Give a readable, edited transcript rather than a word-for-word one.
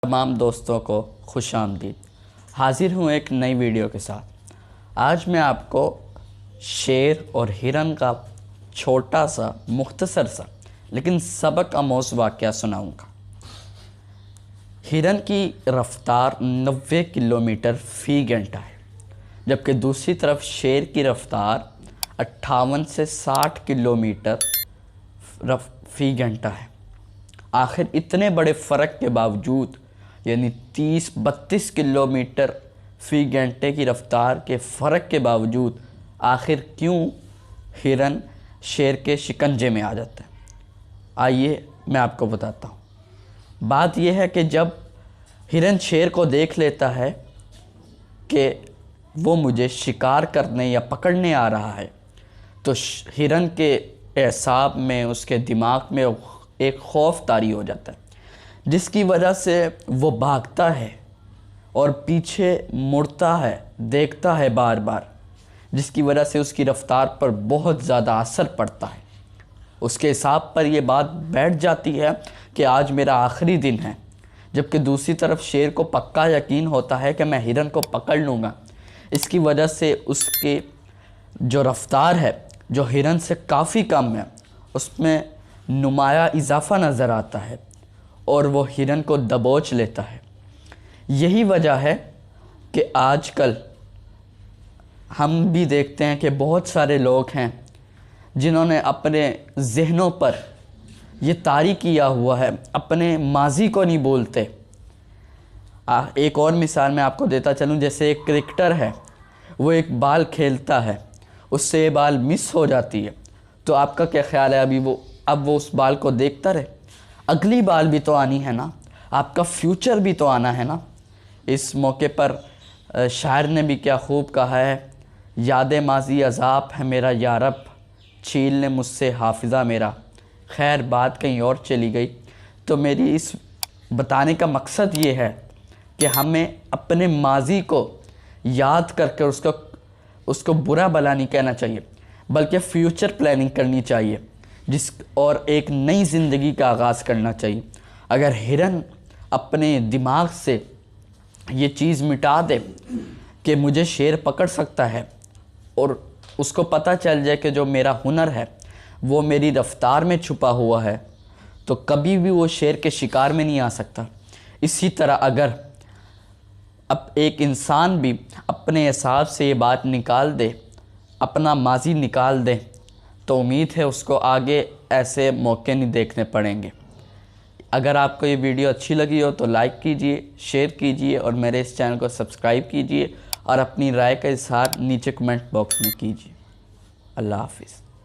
तमाम दोस्तों को खुश आमदीद। हाजिर हूँ एक नई वीडियो के साथ। आज मैं आपको शेर और हिरन का छोटा सा मुख्तसर सा लेकिन सबक आमोज़ वाक़या सुनाऊँगा। हिरन की रफ़्तार 90 किलोमीटर फ़ी घंटा है, जबकि दूसरी तरफ शेर की रफ़्तार 58 से 60 किलोमीटर फ़ी घंटा है। आखिर इतने बड़े फ़र्क के बावजूद, यानी 30-32 किलोमीटर फ़ी घंटे की रफ़्तार के फ़र्क के बावजूद, आखिर क्यों हिरन शेर के शिकंजे में आ जाता है? आइए मैं आपको बताता हूँ। बात यह है कि जब हिरन शेर को देख लेता है कि वो मुझे शिकार करने या पकड़ने आ रहा है, तो हिरन के एसाब में, उसके दिमाग में एक खौफ तारी हो जाता है, जिसकी वजह से वो भागता है और पीछे मुड़ता है, देखता है बार बार, जिसकी वजह से उसकी रफ़्तार पर बहुत ज़्यादा असर पड़ता है। उसके हिसाब पर ये बात बैठ जाती है कि आज मेरा आखिरी दिन है, जबकि दूसरी तरफ शेर को पक्का यकीन होता है कि मैं हिरन को पकड़ लूँगा। इसकी वजह से उसकी जो रफ़्तार है, जो हिरन से काफ़ी कम है, उसमें नुमाया इजाफ़ा नज़र आता है और वो हिरन को दबोच लेता है। यही वजह है कि आजकल हम भी देखते हैं कि बहुत सारे लोग हैं जिन्होंने अपने ज़हनों पर ये तारी किया हुआ है, अपने माजी को नहीं बोलते। एक और मिसाल मैं आपको देता चलूँ। जैसे एक क्रिकेटर है, वो एक बाल खेलता है, उससे ये बाल मिस हो जाती है, तो आपका क्या ख्याल है? अब वो उस बाल को देखता रहे? अगली बाल भी तो आनी है ना, आपका फ्यूचर भी तो आना है ना। इस मौके पर शायर ने भी क्या खूब कहा है, याद माजी अज़ाब है मेरा यारब, छील ने मुझसे हाफिज़ा मेरा। खैर, बात कहीं और चली गई। तो मेरी इस बताने का मकसद ये है कि हमें अपने माजी को याद करके उसको बुरा भला नहीं कहना चाहिए, बल्कि फ्यूचर प्लानिंग करनी चाहिए, और एक नई ज़िंदगी का आगाज़ करना चाहिए। अगर हिरन अपने दिमाग से ये चीज़ मिटा दे कि मुझे शेर पकड़ सकता है, और उसको पता चल जाए कि जो मेरा हुनर है वो मेरी रफ़्तार में छुपा हुआ है, तो कभी भी वो शेर के शिकार में नहीं आ सकता। इसी तरह अगर अब एक इंसान भी अपने हिसाब से ये बात निकाल दे, अपना माजी निकाल दे, तो उम्मीद है उसको आगे ऐसे मौके नहीं देखने पड़ेंगे। अगर आपको ये वीडियो अच्छी लगी हो तो लाइक कीजिए, शेयर कीजिए और मेरे इस चैनल को सब्सक्राइब कीजिए, और अपनी राय का इज़हार नीचे कमेंट बॉक्स में कीजिए। अल्लाह हाफ़िज़।